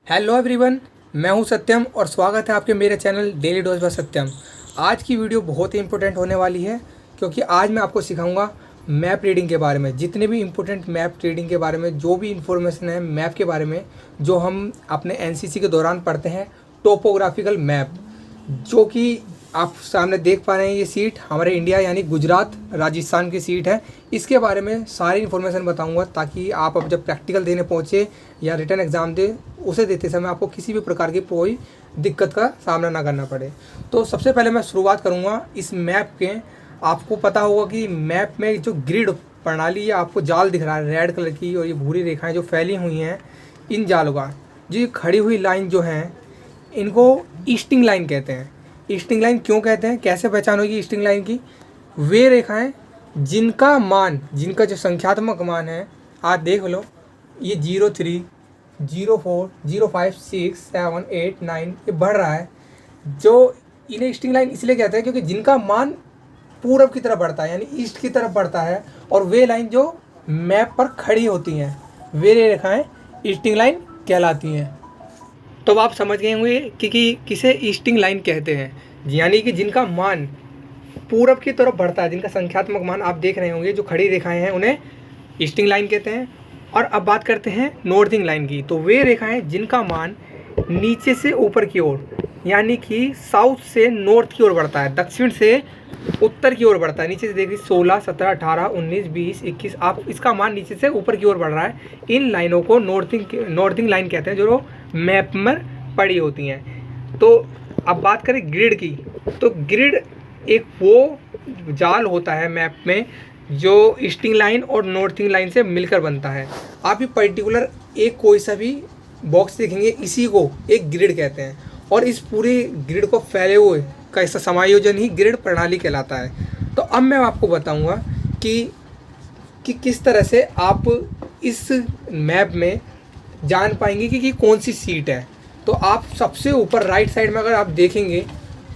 Hello everyone, मैं हूं सत्यम और स्वागत है आपके मेरे चैनल डेली डोज बाय सत्यम। आज की वीडियो बहुत ही इंपॉर्टेंट होने वाली है क्योंकि आज मैं आपको सिखाऊंगा मैप रीडिंग के बारे में। जितने भी इंपॉर्टेंट मैप रीडिंग के बारे में जो भी इंफॉर्मेशन है मैप के बारे में, जो हम अपने एनसीसी के दौरान पढ़ते हैं, टोपोग्राफिकल मैप, जो कि आप सामने देख पा रहे हैं। ये सीट हमारे इंडिया यानी गुजरात राजस्थान की सीट है। इसके बारे में सारी इन्फॉर्मेशन बताऊंगा ताकि आप अब जब प्रैक्टिकल देने पहुँचे या रिटर्न एग्ज़ाम दे उसे देते समय आपको किसी भी प्रकार की कोई दिक्कत का सामना ना करना पड़े। तो सबसे पहले मैं शुरुआत करूंगा इस मैप के। आपको पता होगा कि मैप में जो ग्रिड प्रणाली है, आपको जाल दिख रहा है रेड कलर की, और ये भूरी रेखाएं जो फैली हुई हैं, इन जालों का जो ये खड़ी हुई लाइन जो हैं इनको ईस्टिंग लाइन कहते हैं। ईस्टिंग लाइन क्यों कहते हैं, कैसे पहचान होगी ईस्टिंग लाइन की? वे रेखाएं जिनका जो संख्यात्मक मान है, आप देख लो, ये 03, 04, 05, 6, 7, 8, 9 ये बढ़ रहा है। जो इन्हें ईस्टिंग लाइन इसलिए कहते हैं क्योंकि जिनका मान पूरब की तरफ बढ़ता है यानी ईस्ट की तरफ बढ़ता है, और वे लाइन जो मैप पर खड़ी होती हैं वे रेखाएं ईस्टिंग लाइन कहलाती हैं। तो अब आप समझ गए होंगे कि किसे ईस्टिंग लाइन कहते हैं, यानी कि जिनका मान पूरब की तरफ बढ़ता है, जिनका संख्यात्मक मान आप देख रहे होंगे, जो खड़ी रेखाएं हैं उन्हें ईस्टिंग लाइन कहते हैं। और अब बात करते हैं नॉर्थिंग लाइन की। तो वे रेखाएं जिनका मान नीचे से ऊपर की ओर यानी कि साउथ से नॉर्थ की ओर बढ़ता है, दक्षिण से उत्तर की ओर बढ़ता है। नीचे से देखिए 16, 17, 18, 19, 20, 21, आप इसका मान नीचे से ऊपर की ओर बढ़ रहा है। इन लाइनों को नॉर्थिंग लाइन कहते हैं, जो मैप में पड़ी होती हैं। तो अब बात करें ग्रिड की, तो ग्रिड एक वो जाल होता है मैप में जो ईस्टिंग लाइन और नॉर्थिंग लाइन से मिलकर बनता है। आप ये पर्टिकुलर एक कोई सा भी बॉक्स देखेंगे, इसी को एक ग्रिड कहते हैं, और इस पूरे ग्रिड को फैले हुए का ऐसा समायोजन ही ग्रिड प्रणाली कहलाता है। तो अब मैं आपको बताऊंगा कि किस तरह से आप इस मैप में जान पाएंगे कि कौन सी सीट है। तो आप सबसे ऊपर राइट साइड में अगर आप देखेंगे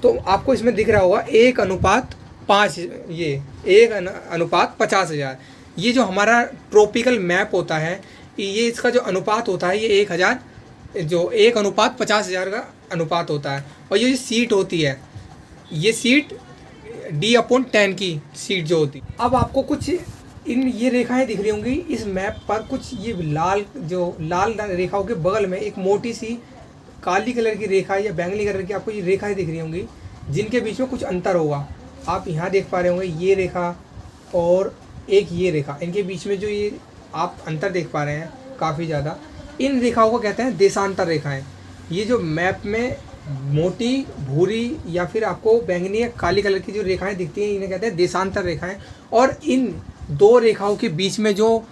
तो आपको इसमें दिख रहा होगा 1:5, ये 1:50,000। ये जो हमारा ट्रॉपिकल मैप होता है, ये इसका जो अनुपात होता है ये 1000, जो 1:50,000 का अनुपात होता है। और ये सीट होती है, ये सीट D/10 की सीट जो होती है। अब आपको कुछ ये रेखाएं दिख रही होंगी इस मैप पर, कुछ ये लाल रेखाओं के बगल में एक मोटी सी काली कलर की रेखा या बैंगनी कलर की आपको ये रेखाएं दिख रही होंगी, जिनके बीच में कुछ अंतर होगा। आप यहाँ देख पा रहे होंगे ये रेखा और एक ये रेखा, इनके बीच में जो ये आप अंतर देख पा रहे हैं काफ़ी ज़्यादा, इन रेखाओं को कहते हैं देशांतर रेखाएं। ये जो मैप में मोटी भूरी या फिर आपको बैंगनी या काली कलर की जो रेखाएं दिखती हैं, इन्हें कहते हैं देशांतर रेखाएं। और इन दो रेखाओं के बीच में जो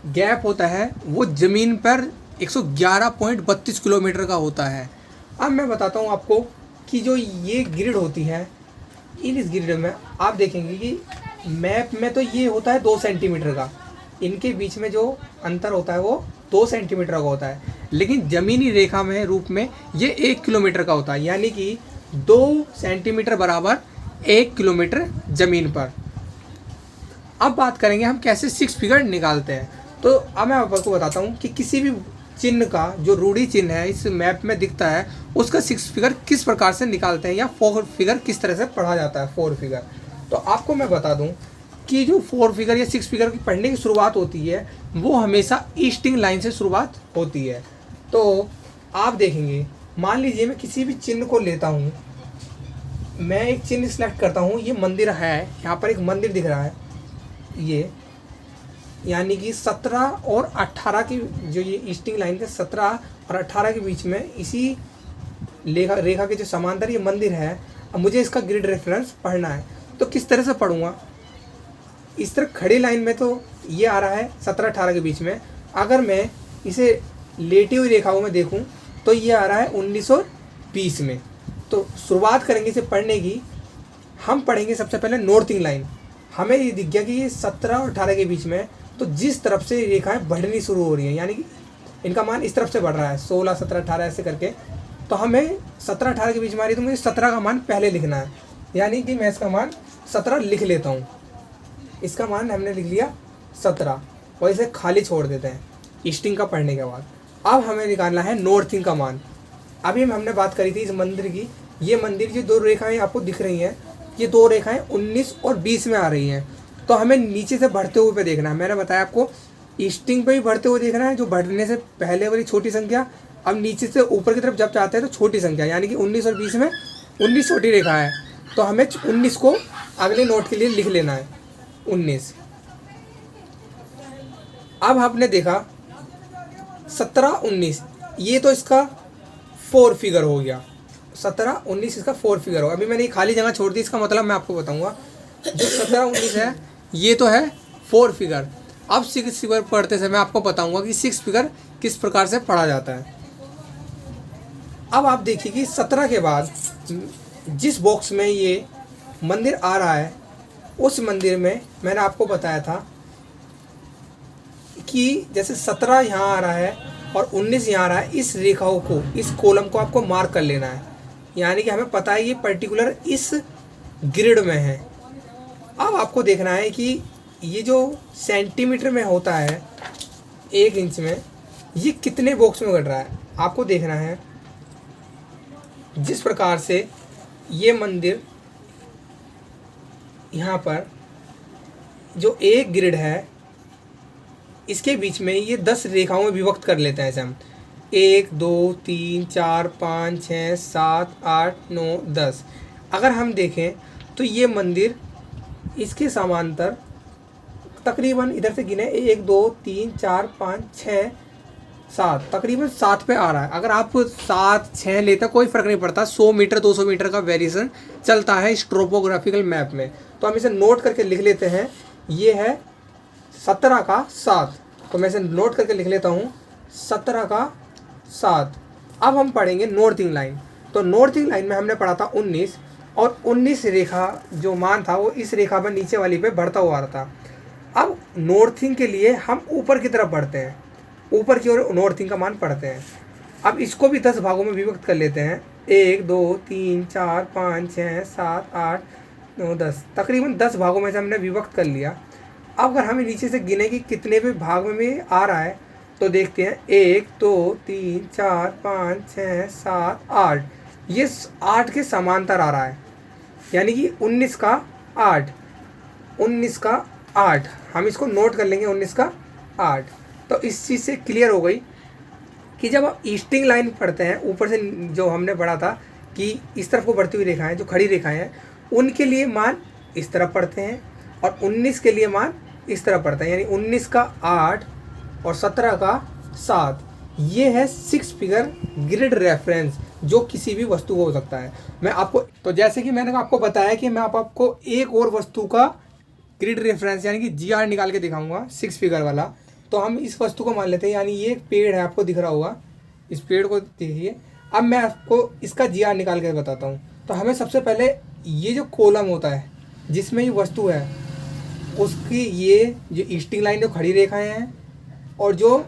गैप होता है वो ज़मीन पर 111.32 किलोमीटर का होता है। अब मैं बताता हूँ आपको कि जो ये ग्रिड होती है, इस ग्रिड में आप देखेंगे कि मैप में तो ये होता है 2 सेंटीमीटर का, इनके बीच में जो अंतर होता है वो 2 सेंटीमीटर का होता है, लेकिन ज़मीनी रेखा में रूप में ये 1 किलोमीटर का होता है, यानी कि 2 सेंटीमीटर बराबर 1 किलोमीटर ज़मीन पर। अब बात करेंगे हम कैसे 6 फिगर निकालते हैं। तो अब मैं आपको बताता हूँ कि किसी भी चिन्ह का जो रूढ़ी चिन्ह है इस मैप में दिखता है, उसका 6 फिगर किस प्रकार से निकालते हैं, या 4 फिगर किस तरह से पढ़ा जाता है 4 फिगर। तो आपको मैं बता दूं कि जो 4 फिगर या 6 फिगर की पढ़ने की शुरुआत होती है वो हमेशा ईस्टिंग लाइन से शुरुआत होती है। तो आप देखेंगे, मान लीजिए मैं किसी भी चिन्ह को लेता हूँ, मैं एक चिन्ह सिलेक्ट करता हूँ, ये मंदिर है, यहाँ पर एक मंदिर दिख रहा है, ये यानी कि 17 और 18 की जो ये ईस्टिंग लाइन के 17 और 18 के बीच में इसी रेखा के जो समांतर ये मंदिर है। अब मुझे इसका ग्रिड रेफरेंस पढ़ना है, तो किस तरह से पढ़ूंगा? इस तरह खड़ी लाइन में तो ये आ रहा है 17-18 के बीच में, अगर मैं इसे लेटी हुई रेखाओं में देखूं तो ये आ रहा है 19 और 20 में। तो शुरुआत करेंगे इसे पढ़ने की। हम पढ़ेंगे सबसे पहले नॉर्थिंग लाइन। हमें ये दिख गया कि ये 17 और 18 के बीच में, तो जिस तरफ से रेखाएं बढ़नी शुरू हो रही हैं, यानी कि इनका मान इस तरफ से बढ़ रहा है 16, 17, 18 ऐसे करके, तो हमें 17-18 के बीच में आ रही है, तो मुझे 17 का मान पहले लिखना है, यानी कि मैं इसका मान 17 लिख लेता हूँ। इसका मान हमने लिख लिया 17 और इसे खाली छोड़ देते हैं ईस्टिंग का पढ़ने के बाद। अब हमें निकालना है नॉर्थिंग का मान। अभी हमने बात करी थी इस मंदिर की, ये मंदिर की दो रेखाएं आपको दिख रही हैं, ये दो रेखाएं 19 और 20 में आ रही हैं। तो हमें नीचे से बढ़ते हुए पे देखना है। मैंने बताया आपको ईस्टिंग पे भी बढ़ते हुए देखना है, जो बढ़ने से पहले वाली छोटी संख्या। अब नीचे से ऊपर की तरफ जब जाते हैं तो छोटी संख्या, यानी कि 19 और 20 में 19 छोटी रेखा है, तो हमें 19 को अगले नोट के लिए लिख लेना है 19। अब आपने देखा 17 19, ये तो इसका 4 फिगर हो गया। 17 19 इसका 4 फिगर होगा। अभी मैंने ये खाली जगह छोड़ दी, इसका मतलब मैं आपको बताऊंगा। जो 17 19 है ये तो है 4 फिगर। अब 6 फिगर पढ़ते समय आपको बताऊंगा कि 6 फिगर किस प्रकार से पढ़ा जाता है। अब आप देखिए कि 17 के बाद जिस बॉक्स में ये मंदिर आ रहा है, उस मंदिर में मैंने आपको बताया था कि जैसे 17 यहाँ आ रहा है और 19 यहाँ आ रहा है, इस रेखाओं को, इस कॉलम को आपको मार्क कर लेना है। यानी कि हमें पता है ये पर्टिकुलर इस ग्रिड में है। अब आपको देखना है कि ये जो सेंटीमीटर में होता है 1 इंच में, ये कितने बॉक्स में घट रहा है आपको देखना है। जिस प्रकार से ये मंदिर यहाँ पर जो एक ग्रिड है, इसके बीच में ये 10 रेखाओं में विभक्त कर लेते हैं। ऐसे हम 1 2 3 4 5 6 7 8 9 10। अगर हम देखें तो ये मंदिर इसके समांतर तकरीबन इधर से गिने 1 2 3 4 5 6 7, तकरीबन 7 पे आ रहा है। अगर आप 7 6 लेते कोई फ़र्क नहीं पड़ता, 100 मीटर 200 मीटर का वेरिएशन चलता है इस ट्रोपोग्राफिकल मैप में। तो हम इसे नोट करके लिख लेते हैं। ये है 17 का 7, तो मैं इसे नोट करके लिख लेता हूँ 17 का 7। अब हम पढ़ेंगे नॉर्थिंग लाइन। तो नॉर्थिंग लाइन में हमने पढ़ा था 19, और 19 रेखा जो मान था वो इस रेखा पर नीचे वाली पे बढ़ता हुआ आ रहा था। अब नॉर्थिंग के लिए हम ऊपर की तरफ बढ़ते हैं, ऊपर की ओर नॉर्थिंग का मान पढ़ते हैं। अब इसको भी 10 भागों में विभक्त कर लेते हैं। 1 2 3 4 5 6 7 8 9 10, तकरीबन 10 भागों में से हमने विभक्त कर लिया। अब अगर हमें नीचे से गिने कि कितने भी भाग में आ रहा है, तो देखते हैं 1 2 3 4 5 6 7 8, ये 8 के समांतर आ रहा है, यानी कि 19 का 8, 19 का 8। हम इसको नोट कर लेंगे 19 का 8। तो इस चीज़ से क्लियर हो गई कि जब आप ईस्टिंग लाइन पढ़ते हैं, ऊपर से जो हमने पढ़ा था कि इस तरफ को बढ़ती हुई रेखाएं, जो खड़ी रेखाएं हैं, उनके लिए मान इस तरफ पढ़ते हैं, और 19 के लिए मान इस तरफ पढ़ते हैं, यानी 19 का 8 और 17 का 7। ये है 6 फिगर ग्रिड रेफरेंस, जो किसी भी वस्तु को हो सकता है। मैं आपको, तो जैसे कि मैंने आपको बताया कि मैं आपको एक और वस्तु का ग्रिड रेफरेंस यानी कि GR निकाल के दिखाऊंगा 6 फिगर वाला। तो हम इस वस्तु को मान लेते हैं, यानी ये एक पेड़ है, आपको दिख रहा होगा, इस पेड़ को देखिए। अब मैं आपको इसका GR निकाल के बताता हूँ। तो हमें सबसे पहले ये जो कॉलम होता है जिसमें ये वस्तु है, उसकी ये जो ईस्टिंग लाइन जो खड़ी रेखाएं हैं और जो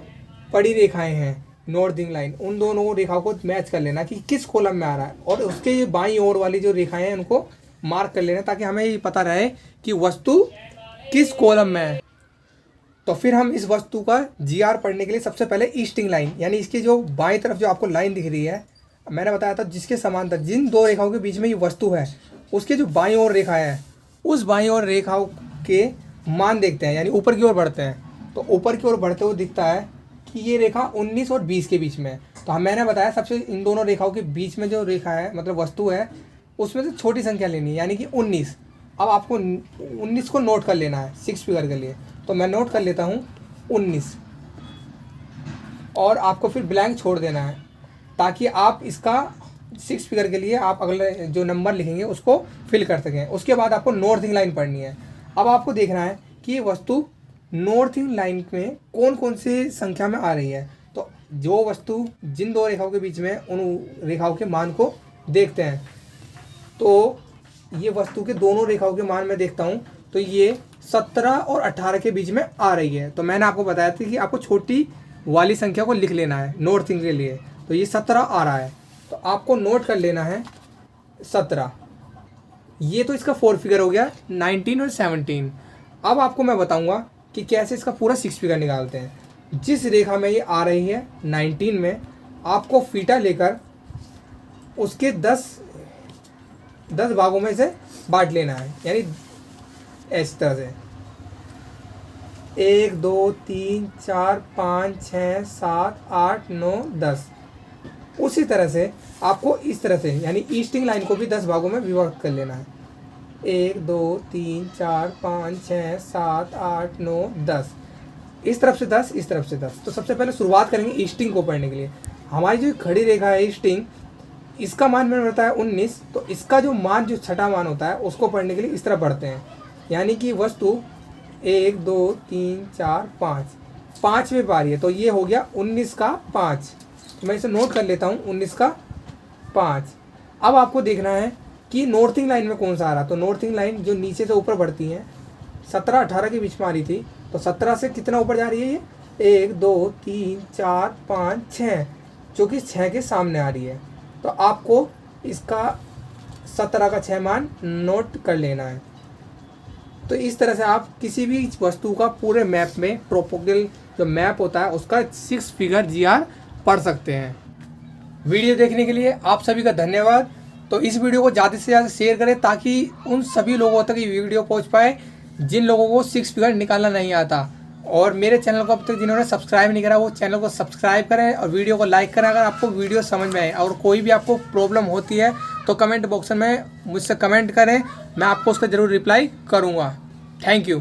पड़ी रेखाएं हैं नॉर्थिंग लाइन, उन दोनों रेखाओं को मैच कर लेना कि किस कॉलम में आ रहा है, और उसके ये बाईं ओर वाली जो रेखाएं हैं उनको मार्क कर लेना, ताकि हमें ये पता रहे कि वस्तु किस कॉलम में है। तो फिर हम इस वस्तु का GR पढ़ने के लिए सबसे पहले ईस्टिंग लाइन, यानी इसकी जो बाईं तरफ जो आपको लाइन दिख रही है, मैंने बताया था जिसके समांतर जिन दो रेखाओं के बीच में ये वस्तु है, उसके जो बाईं ओर रेखा है, उस बाईं ओर रेखाओं के मान देखते हैं, यानी ऊपर की ओर बढ़ते हैं। तो ऊपर की ओर बढ़ते हुए दिखता है कि ये रेखा 19 और 20 के बीच में है। तो हम, मैंने बताया सबसे इन दोनों रेखाओं के बीच में जो रेखा है, मतलब वस्तु है, उसमें से छोटी संख्या लेनी है, यानी कि 19। अब आपको 19 को नोट कर लेना है 6 फिगर के लिए। तो मैं नोट कर लेता हूँ 19, और आपको फिर ब्लैंक छोड़ देना है, ताकि आप इसका 6 फिगर के लिए आप अगले जो नंबर लिखेंगे उसको फिल कर सकें। उसके बाद आपको नॉर्थिंग लाइन पढ़नी है। अब आपको देखना है कि ये वस्तु नॉर्थिंग लाइन में कौन कौन सी संख्या में आ रही है। तो जो वस्तु जिन दो रेखाओं के बीच में, उन रेखाओं के मान को देखते हैं। तो ये वस्तु के दोनों रेखाओं के मान मैं देखता हूँ, तो ये 17 और 18 के बीच में आ रही है। तो मैंने आपको बताया था कि आपको छोटी वाली संख्या को लिख लेना है नॉर्थिंग के लिए। तो ये 17 आ रहा है, तो आपको नोट कर लेना है 17। ये तो इसका 4 फिगर हो गया, 19 और 17। अब आपको मैं बताऊंगा कि कैसे इसका पूरा 6 फिगर निकालते हैं। जिस रेखा में ये आ रही है 19 में, आपको फीटा लेकर उसके 10 भागों में से बांट लेना है, यानी इस तरह से 1 2 3 4 5 6 7 8 9 10। उसी तरह से आपको इस तरह से यानी ईस्टिंग लाइन को भी 10 भागों में विभक्त कर लेना है। 1 2 3 4 5 6 7 8 9 10, इस तरफ से 10, इस तरफ से 10। तो सबसे पहले शुरुआत करेंगे ईस्टिंग को पढ़ने के लिए। हमारी जो खड़ी रेखा है ईस्टिंग, इसका मान में रहता है 19, तो इसका जो मान जो छठा मान होता है उसको पढ़ने के लिए इस तरह पढ़ते हैं, यानी कि वस्तु 1 2 3 4 5 पाँचवें पा रही है, तो ये हो गया 19 का 5। तो मैं इसे नोट कर लेता हूँ, 19 का 5। अब आपको देखना है कि नॉर्थिंग लाइन में कौन सा आ रहा। तो नॉर्थिंग लाइन जो नीचे से ऊपर बढ़ती है 17 18 के बीच में आ रही थी, तो 17 से कितना ऊपर जा रही है ये 1 2 3 4 5 6, जो कि 6 के सामने आ रही है। तो आपको इसका 17 का 6 मान नोट कर लेना है। तो इस तरह से आप किसी भी वस्तु का पूरे मैप में ट्रोपोगल जो मैप होता है उसका 6 फिगर GR पढ़ सकते हैं। वीडियो देखने के लिए आप सभी का धन्यवाद। तो इस वीडियो को ज़्यादा से ज़्यादा शेयर करें ताकि उन सभी लोगों तक ये वीडियो पहुंच पाए जिन लोगों को 6 फिगर निकालना नहीं आता। और मेरे चैनल को अब तक जिन्होंने सब्सक्राइब नहीं करा वो चैनल को सब्सक्राइब करें और वीडियो को लाइक करें अगर आपको वीडियो समझ में आए। और कोई भी आपको प्रॉब्लम होती है तो कमेंट बॉक्स में मुझसे कमेंट करें, मैं आपको उसका ज़रूर रिप्लाई करूँगा। Thank you.